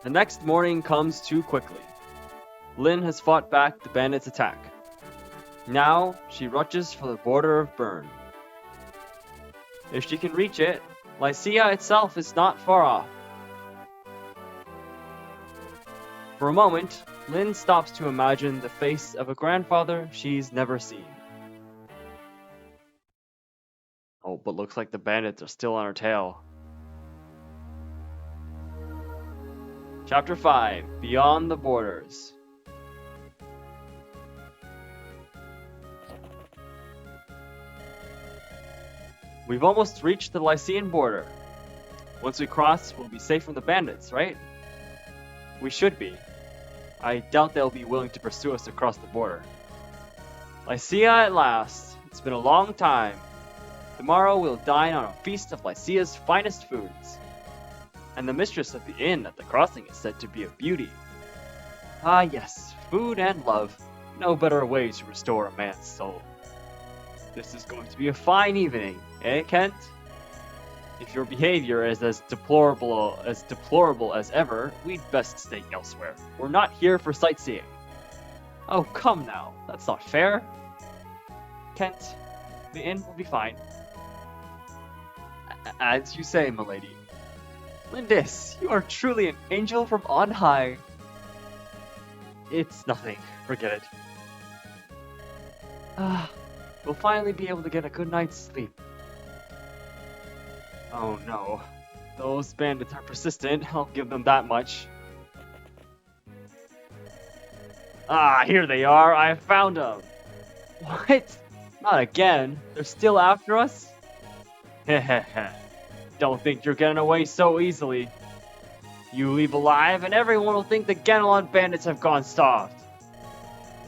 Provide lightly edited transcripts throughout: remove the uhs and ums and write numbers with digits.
The next morning comes too quickly. Lynn has fought back the bandits' attack. Now, she rushes for the border of Bern. If she can reach it, Lycia itself is not far off. For a moment, Lynn stops to imagine the face of a grandfather she's never seen. Oh, but looks like the bandits are still on her tail. Chapter 5, Beyond the Borders. We've almost reached the Lycian border. Once we cross, we'll be safe from the bandits, right? We should be. I doubt they'll be willing to pursue us across the border. Lycia at last. It's been a long time. Tomorrow we'll dine on a feast of Lycia's finest foods. And the mistress of the inn at the crossing is said to be a beauty. Ah yes, food and love. No better way to restore a man's soul. This is going to be a fine evening, eh, Kent? If your behavior is as deplorable as ever, we'd best stay elsewhere. We're not here for sightseeing. Oh, come now. That's not fair. Kent, the inn will be fine. As you say, milady. Lindis, you are truly an angel from on high. It's nothing. Forget it. We'll finally be able to get a good night's sleep. Oh no. Those bandits are persistent, I'll give them that much. Ah, here they are, I found them! What? Not again? They're still after us? Hehehe. Don't think you're getting away so easily. You leave alive and everyone will think the Ganelon bandits have gone soft.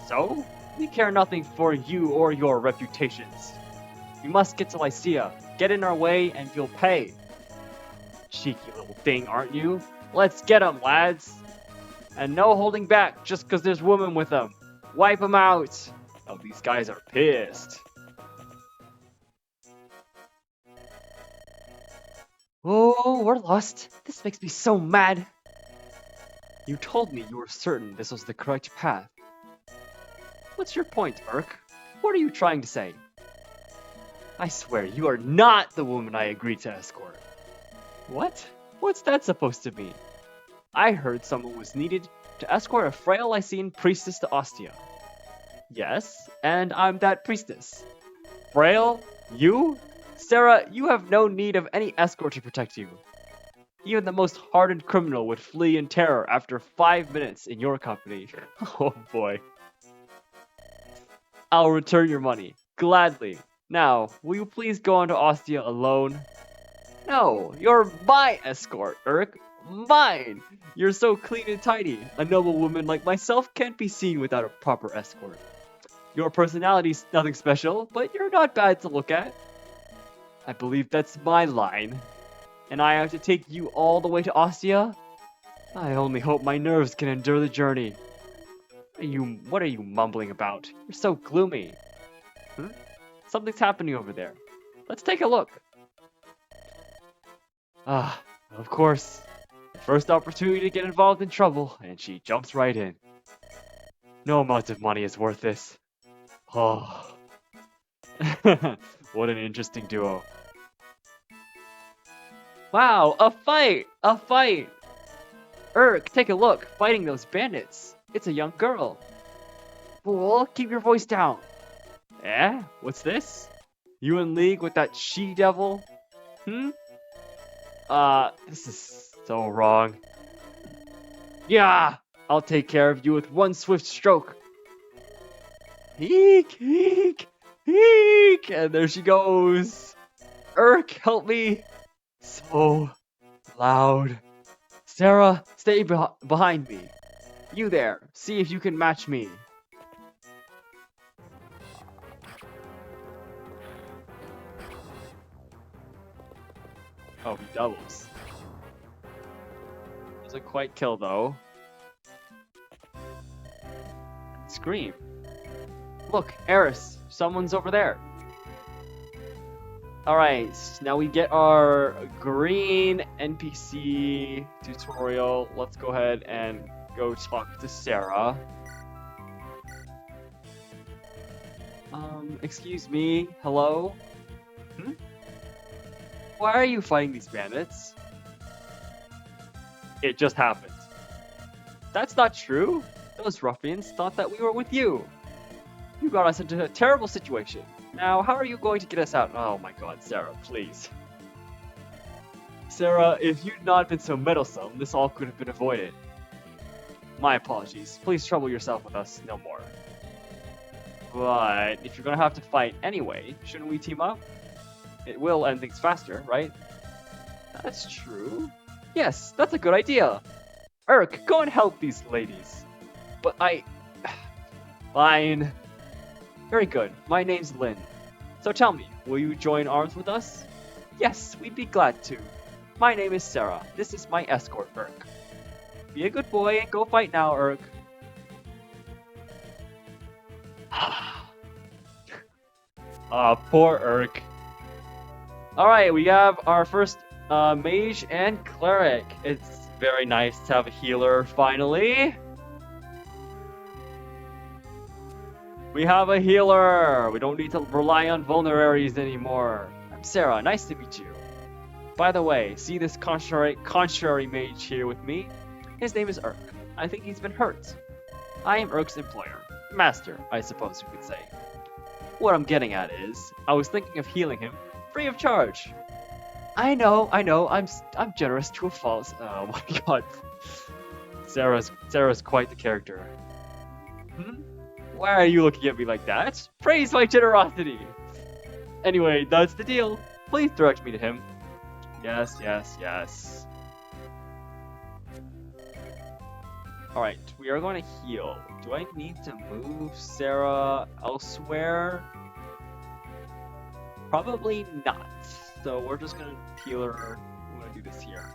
So? We care nothing for you or your reputations. We must get to Lycia. Get in our way and you'll pay. Cheeky little thing, aren't you? Let's get 'em, lads. And no holding back just 'cause there's women with them. Wipe 'em out. Oh, these guys are pissed. Oh, we're lost. This makes me so mad. You told me you were certain this was the correct path. What's your point, Urk? What are you trying to say? I swear, you are not the woman I agreed to escort. What? What's that supposed to mean? I heard someone was needed to escort a frail Lycian priestess to Ostia. Yes, and I'm that priestess. Frail? You? Sarah, you have no need of any escort to protect you. Even the most hardened criminal would flee in terror after 5 minutes in your company. Oh boy. I'll return your money. Gladly. Now, will you please go on to Ostia alone? No, you're my escort, Urk. Mine! You're so clean and tidy. A noble woman like myself can't be seen without a proper escort. Your personality's nothing special, but you're not bad to look at. I believe that's my line. And I have to take you all the way to Ostia? I only hope my nerves can endure the journey. What are you mumbling about? You're so gloomy. Something's happening over there. Let's take a look. Ah, of course. The first opportunity to get involved in trouble, and she jumps right in. No amount of money is worth this. Oh. What an interesting duo. Wow, a fight! A fight! Urk, take a look, fighting those bandits. It's a young girl. Fool, keep your voice down. Eh? What's this? You in league with that she-devil? This is so wrong. Yeah! I'll take care of you with one swift stroke. Eek, eek, eek! And there she goes. Urk, help me! So loud. Sarah, stay behind me. You there, see if you can match me. Oh, he doubles. Doesn't quite kill though. Scream. Look, Eris, someone's over there. Alright, now we get our green NPC tutorial. Let's go ahead and go talk to Sarah. Excuse me, hello? Hmm? Why are you fighting these bandits? It just happened. That's not true. Those ruffians thought that we were with you. You got us into a terrible situation. Now, how are you going to get us out? Oh my god, Sarah, please. Sarah, if you'd not been so meddlesome, this all could have been avoided. My apologies. Please trouble yourself with us no more. But if you're gonna have to fight anyway, shouldn't we team up? It will end things faster, right? That's true. Yes, that's a good idea. Urk, go and help these ladies. But Fine. Very good. My name's Lynn. So tell me, will you join arms with us? Yes, we'd be glad to. My name is Sarah. This is my escort, Urk. Be a good boy and go fight now, Urk. Poor Urk. Alright, we have our first mage and cleric. It's very nice to have a healer finally. We have a healer! We don't need to rely on vulneraries anymore. I'm Sarah, nice to meet you. By the way, see this contrary mage here with me? His name is Urk. I think he's been hurt. I am Urk's employer. Master, I suppose you could say. What I'm getting at is, I was thinking of healing him, free of charge. I know, I'm generous to a fault. Oh my god. Sarah's quite the character. Hmm? Why are you looking at me like that? Praise my generosity! Anyway, that's the deal. Please direct me to him. Yes. Alright, we are going to heal. Do I need to move Sarah elsewhere? Probably not. So we're just going to heal her. We're going to do this here.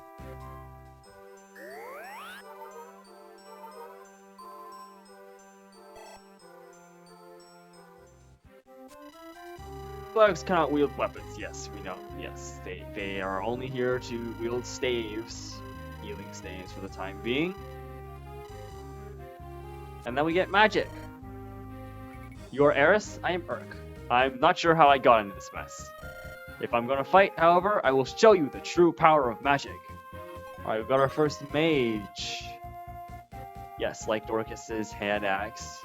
Clerics cannot wield weapons. Yes, we know. Yes, they are only here to wield staves. Healing staves for the time being. And then we get magic. You're Eris, I am Urk. I'm not sure how I got into this mess. If I'm gonna fight, however, I will show you the true power of magic. Alright, we've got our first mage. Yes, like Dorcas's hand axe.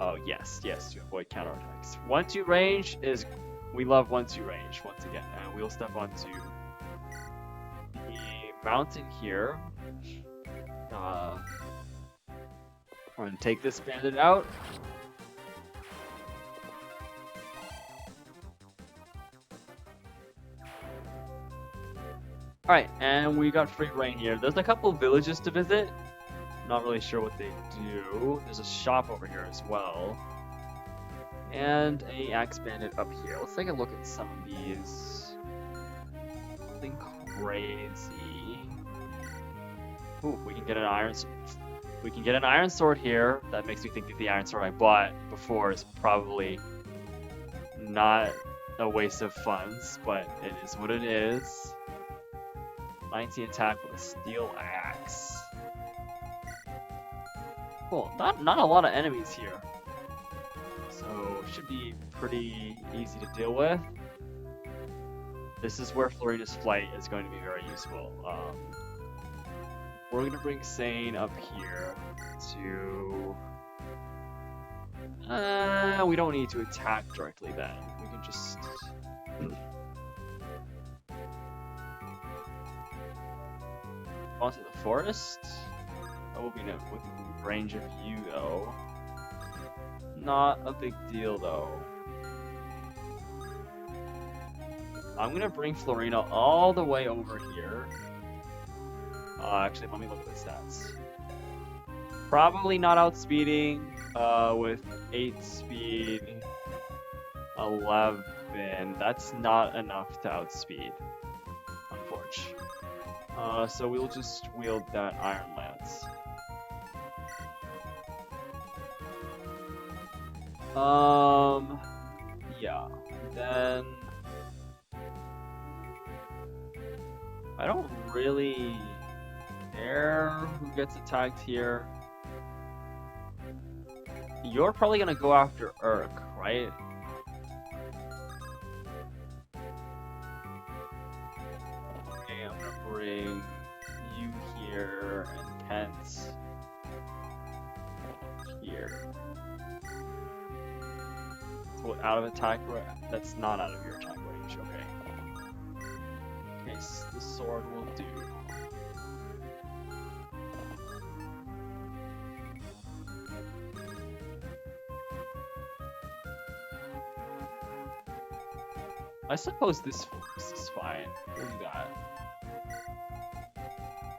Oh, yes, to avoid counterattacks. 1-2 range is... We love 1-2 range, once again. And we'll step onto the mountain here. We're gonna take this bandit out. Alright, and we got free reign here. There's a couple of villages to visit. Not really sure what they do. There's a shop over here as well. And a axe bandit up here. Let's take a look at some of these. Nothing crazy. Ooh, we can get an iron sword here. That makes me think that the iron sword I bought before is probably not a waste of funds, but it is what it is. 19 attack with a steel axe. Cool. Not a lot of enemies here, so should be pretty easy to deal with. This is where Florina's flight is going to be very useful. We're gonna bring Sane up here to. We don't need to attack directly then. We can just. Onto the forest. That will be no within range of you though. Not a big deal though. I'm gonna bring Florina all the way over here. Actually, let me look at the stats. Probably not outspeeding with 8 speed, 11. That's not enough to outspeed, unfortunately. So we'll just wield that Iron Lance. Yeah. Then I don't really care who gets attacked here. You're probably gonna go after Urk, right? Okay, I'm gonna bring you here and Kent here. So out of attack range? That's not out of your attack range, okay. Okay, so the sword will do. I suppose this force is fine. We'll do that.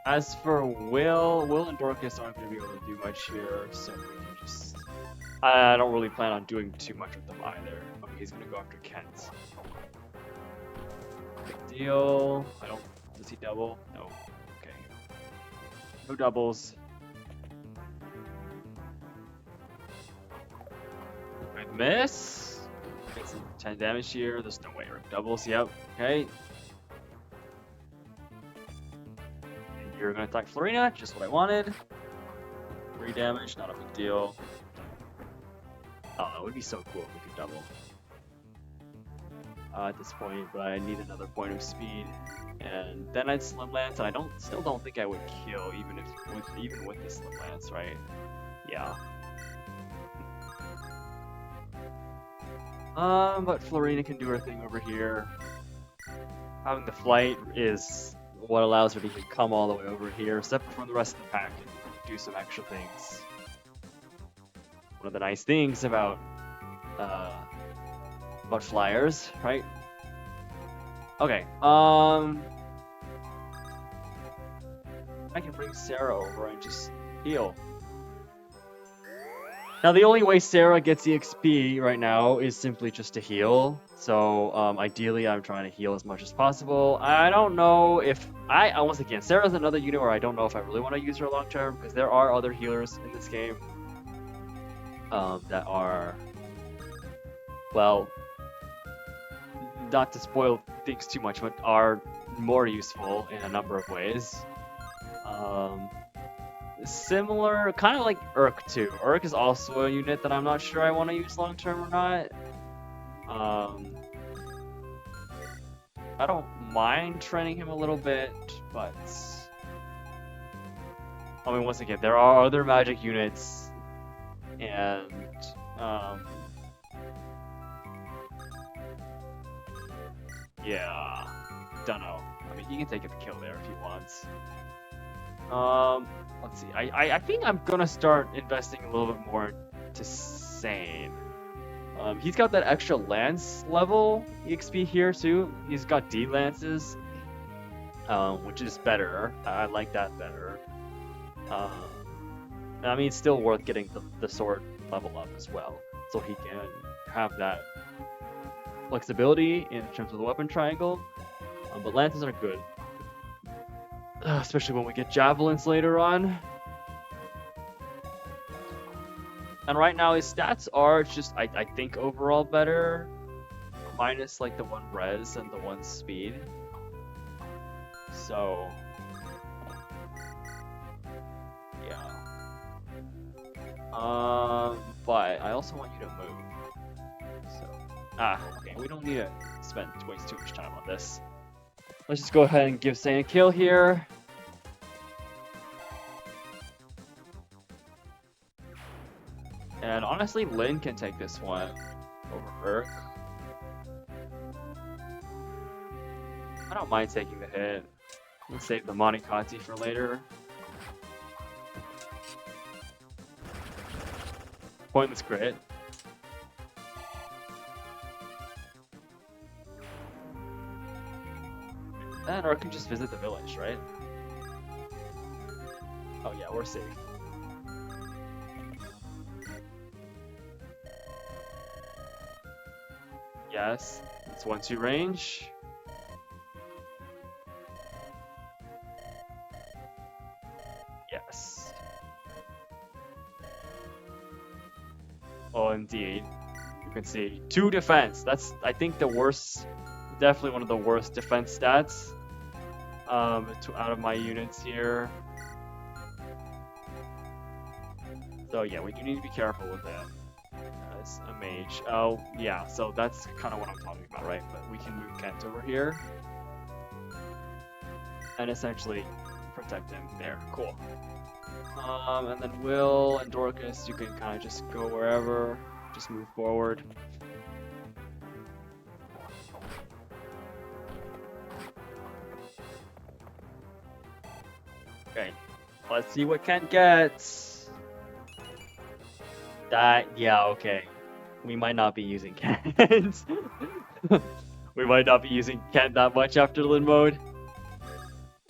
As for Will and Dorcas aren't going to be able to do much here, so we can just... I don't really plan on doing too much with them either. Okay, he's going to go after Kent. Big deal. I don't... Does he double? No. Okay. No doubles. I miss. Get some 10 damage here. There's no way. Doubles, yep. Okay. You're gonna attack Florina, just what I wanted. 3 damage, not a big deal. Oh, it would be so cool if we could double. At this point, but I need another point of speed. And then I'd Slim Lance, and I still don't think I would kill even with the Slim Lance, right? Yeah. But Florina can do her thing over here. Having the flight is what allows her to come all the way over here, separate from the rest of the pack, and do some extra things. One of the nice things about flyers, right? Okay, I can bring Sarah over and just heal. Now, the only way Sarah gets EXP right now is simply just to heal. So, ideally, I'm trying to heal as much as possible. I don't know if... once again, Sarah's another unit where I don't know if I really want to use her long term, because there are other healers in this game that are... Well, not to spoil things too much, but are more useful in a number of ways. Similar, kind of like Urk too. Urk is also a unit that I'm not sure I want to use long term or not. I don't mind training him a little bit, but I mean, once again, there are other magic units, and yeah, don't know. I mean, he can take the kill there if he wants. Let's see. I think I'm gonna start investing a little bit more to Sane. He's got that extra lance level EXP here too. He's got D lances, which is better. I like that better. I mean, it's still worth getting the sword level up as well, so he can have that flexibility in terms of the weapon triangle. But lances are good. Especially when we get javelins later on. And right now his stats are just, I think, overall better. Minus like the 1 res and the 1 speed. So... yeah. But I also want you to move. So... okay, we don't need to waste too much time on this. Let's just go ahead and give Sane a kill here. And honestly, Lin can take this one over Urk. I don't mind taking the hit. Let's save the Monikati for later. Pointless crit. And Urk can just visit the village, right? Oh yeah, we're safe. Yes, it's 1-2 range. Yes. Oh, indeed. You can see 2 defense. That's, I think, the worst, definitely one of the worst defense stats out of my units here. So yeah, we do need to be careful with that as a mage. Oh yeah, so that's kind of what I'm talking about, right? But we can move Kent over here and essentially protect him there. Cool. And then Will and Dorcas, you can kind of just go wherever, just move forward. Okay, let's see what Kent gets. Yeah, okay. We might not be using Kent. We might not be using Kent that much after Lin mode.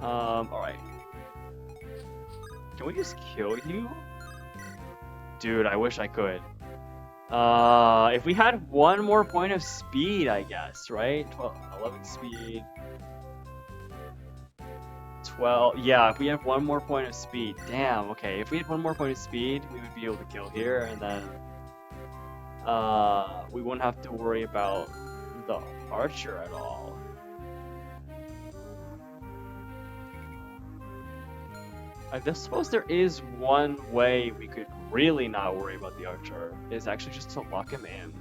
Alright. Can we just kill you? Dude, I wish I could. If we had 1 more point of speed, I guess, right? 11 speed. 12, yeah, if we have 1 more point of speed. Damn, okay. If we had 1 more point of speed, we would be able to kill here, and then we wouldn't have to worry about the archer at all. I suppose there is one way we could really not worry about the archer, is actually just to lock him in.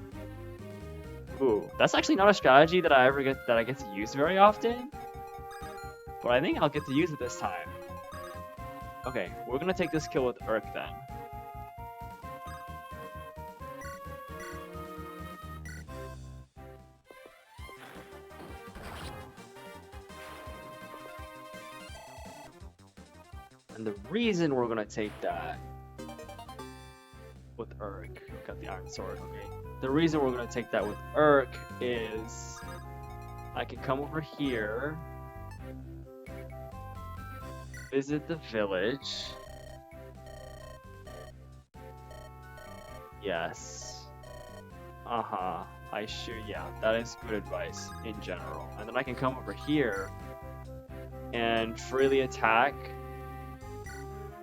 Ooh, that's actually not a strategy that I get to use very often, but I think I'll get to use it this time. Okay, we're gonna take this kill with Urk then. And the reason we're gonna take that with Urk, got the iron sword, okay. The reason we're gonna take that with Urk is I can come over here, visit the village. Yes. Yeah, that is good advice in general. And then I can come over here and freely attack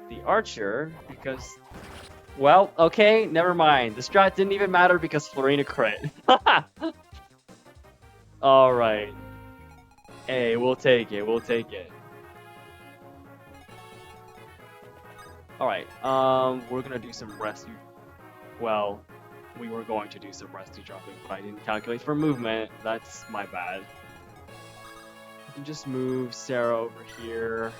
the archer because, well, okay, never mind. The strat didn't even matter because Florina crit. Alright. Hey, we'll take it, we'll take it. Alright, we're gonna do some rescue. Well, we were going to do some rescue dropping, but I didn't calculate for movement. That's my bad. We can just move Sarah over here.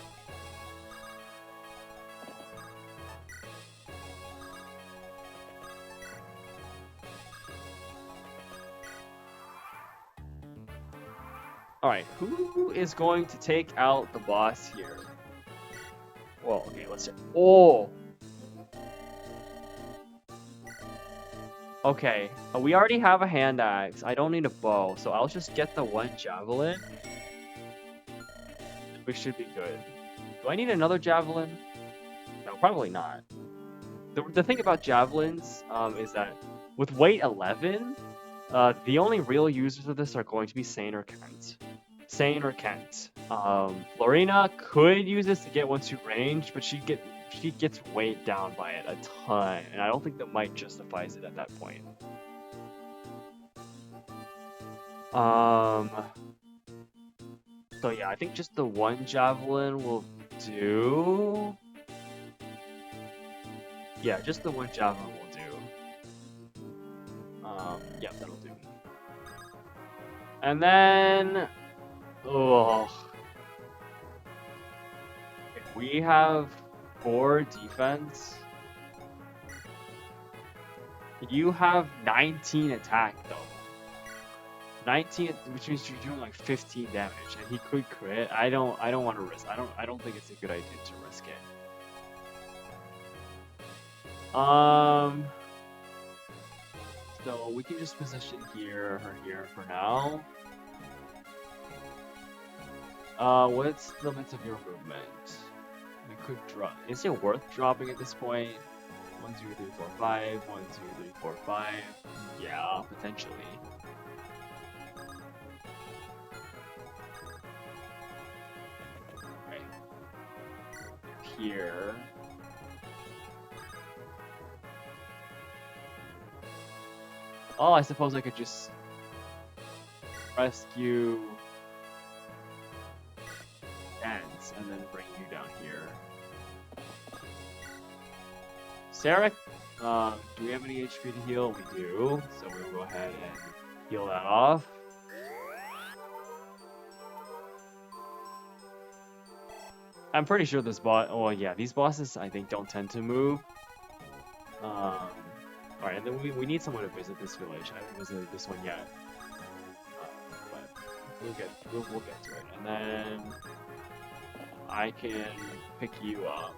Alright, who is going to take out the boss here? Well, okay, let's see. Oh! Okay, we already have a hand axe. I don't need a bow, so I'll just get the 1 javelin. We should be good. Do I need another javelin? No, probably not. The thing about javelins is that with weight 11, the only real users of this are going to be Sane or Kent. Sane or Kent. Florina could use this to get 1-2 range, but she gets weighed down by it a ton, and I don't think the might justifies it at that point. So yeah, I think just the 1 javelin will do. Yeah, just the 1 javelin will do. Yeah, that'll do. And then, we have 4 defense. You have 19 attack though. 19, which means you're doing like 15 damage, and he could crit. I don't want to risk. I don't think it's a good idea to risk it. So we can just position her here for now. What's the limits of your movement? We could drop. Is it worth dropping at this point? 1, 2, 3, 4, 5. 1, 2, 3, 4, 5. Yeah, potentially. Okay. Here. Oh, I suppose I could just rescue Dance and then bring you down here. Sarek, do we have any HP to heal? We do, so we'll go ahead and heal that off. I'm pretty sure this boss. Oh yeah, these bosses I think don't tend to move. All right, and then we need someone to visit this village. I haven't visited this one yet, but we'll get to it. And then I can pick you up.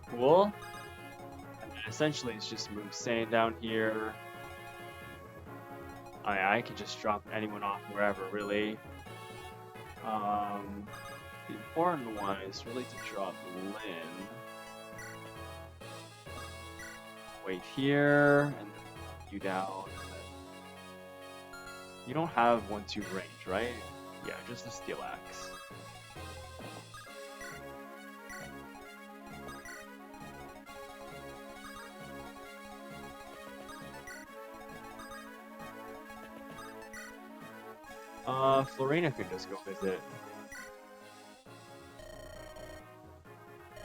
Cool. And then essentially it's just move sand down here. I can just drop anyone off wherever, really. The important one is really to drop Lynn. Wait here, and you down. You don't have 1-2 range, right? Yeah, just a steel axe. Florina could just go visit.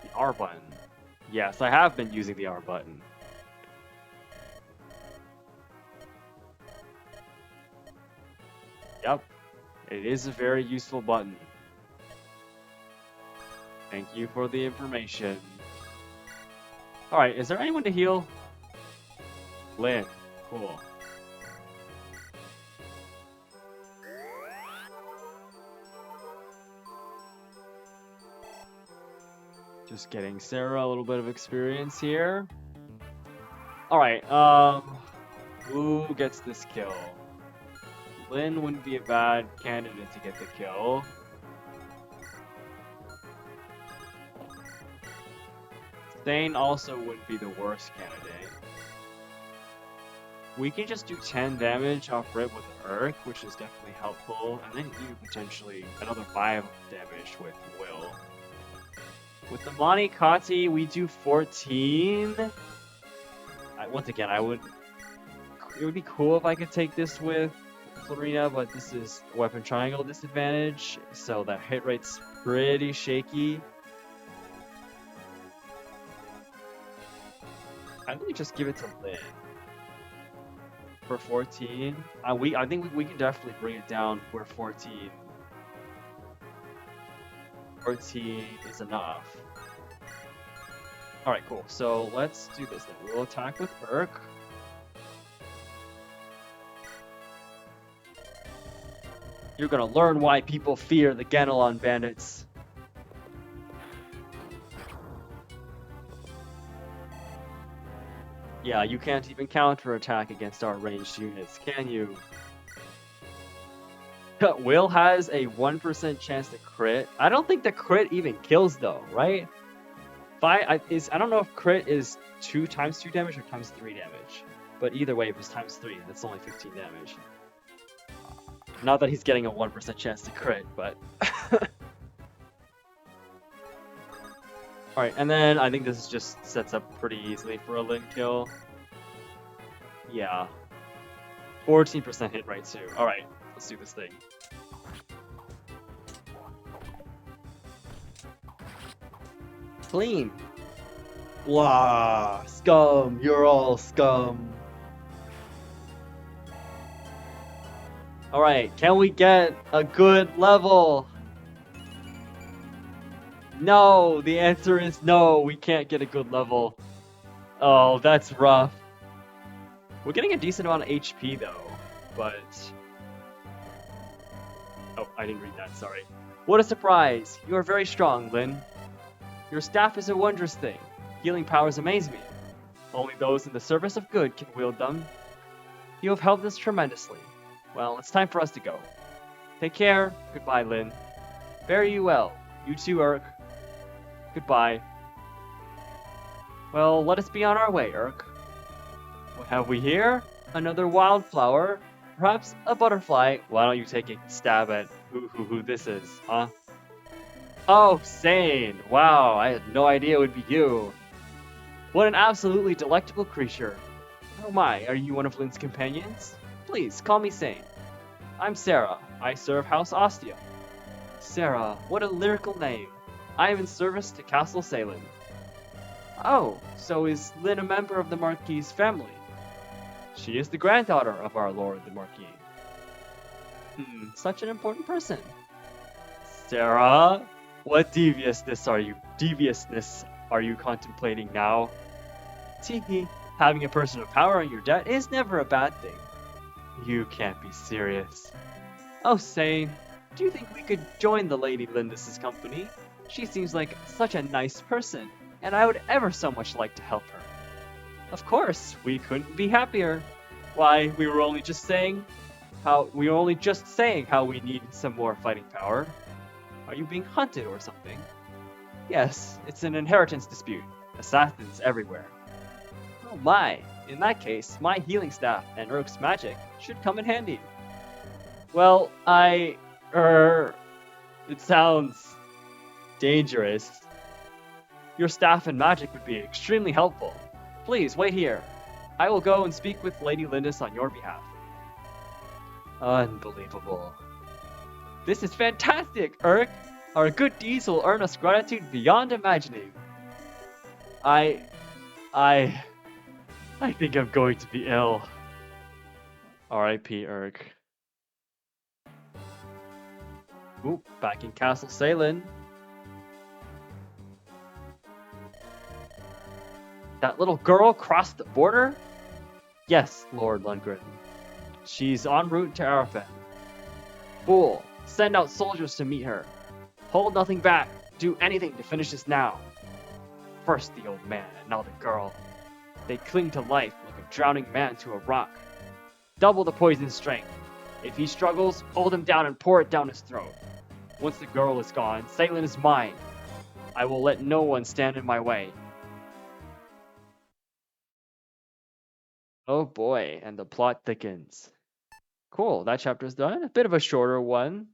The R button. Yes, I have been using the R button. Yep, it is a very useful button. Thank you for the information. Alright, is there anyone to heal? Lynn, cool. Just getting Sarah a little bit of experience here. Alright, who gets this kill? Lynn wouldn't be a bad candidate to get the kill. Thane also wouldn't be the worst candidate. We can just do 10 damage off rip with Urk, which is definitely helpful, and then you potentially another 5 damage with Will. With the Mani Kati, we do 14. Once again, it would be cool if I could take this with Florina, but this is weapon triangle disadvantage, so that hit rate's pretty shaky. I think just give it to Lynn for 14. I think we can definitely bring it down where 14 is enough. Alright, cool. So let's do this then. We'll attack with Urk. You're gonna learn why people fear the Ganelon bandits. Yeah, you can't even counterattack against our ranged units, can you? Will has a 1% chance to crit. I don't think the crit even kills though, right? I don't know if crit is 2 times 2 damage or times 3 damage. But either way, if it's times 3, that's only 15 damage. Not that he's getting a 1% chance to crit, but... Alright, and then I think this just sets up pretty easily for a Lynn kill. Yeah. 14% hit rate too. Alright, let's do this thing. Clean. Blah, scum, you're all scum. Alright, can we get a good level? No, the answer is no, we can't get a good level. Oh, that's rough. We're getting a decent amount of HP though, but... Oh, I didn't read that, sorry. What a surprise! You are very strong, Lynn. Your staff is a wondrous thing. Healing powers amaze me. Only those in the service of good can wield them. You have helped us tremendously. Well, it's time for us to go. Take care. Goodbye, Lynn. Fare you well. You too, Urk. Goodbye. Well, let us be on our way, Urk. What have we here? Another wildflower? Perhaps a butterfly? Why don't you take a stab at who this is, huh? Oh, Sane! Wow, I had no idea it would be you. What an absolutely delectable creature. Oh my, are you one of Lynn's companions? Please, call me Sane. I'm Sarah. I serve House Ostia. Sarah, what a lyrical name. I am in service to Castle Salem. Oh, so is Lynn a member of the Marquis's family? She is the granddaughter of our Lord the Marquis. Such an important person. Sarah, what deviousness are you contemplating now? Teehee, having a person of power on your debt is never a bad thing. You can't be serious. Oh, Sane, do you think we could join the Lady Lindis's company? She seems like such a nice person, and I would ever so much like to help her. Of course, we couldn't be happier. Why, we were only just saying how we need some more fighting power. Are you being hunted or something? Yes, it's an inheritance dispute. Assassins everywhere. Oh my, in that case, my healing staff and Rook's magic should come in handy. Well, it sounds dangerous. Your staff and magic would be extremely helpful. Please, wait here. I will go and speak with Lady Lindis on your behalf. Unbelievable. This is fantastic, Urk! Our good deeds will earn us gratitude beyond imagining. I think I'm going to be ill. R.I.P. Urk. Ooh, back in Castle Salem. That little girl crossed the border? Yes, Lord Lundgren. She's en route to Arafen. Fool, send out soldiers to meet her. Hold nothing back. Do anything to finish this now. First the old man, and now the girl. They cling to life like a drowning man to a rock. Double the poison strength. If he struggles, hold him down and pour it down his throat. Once the girl is gone, Salem is mine. I will let no one stand in my way. Oh boy, and the plot thickens. Cool, that chapter's done. A bit of a shorter one.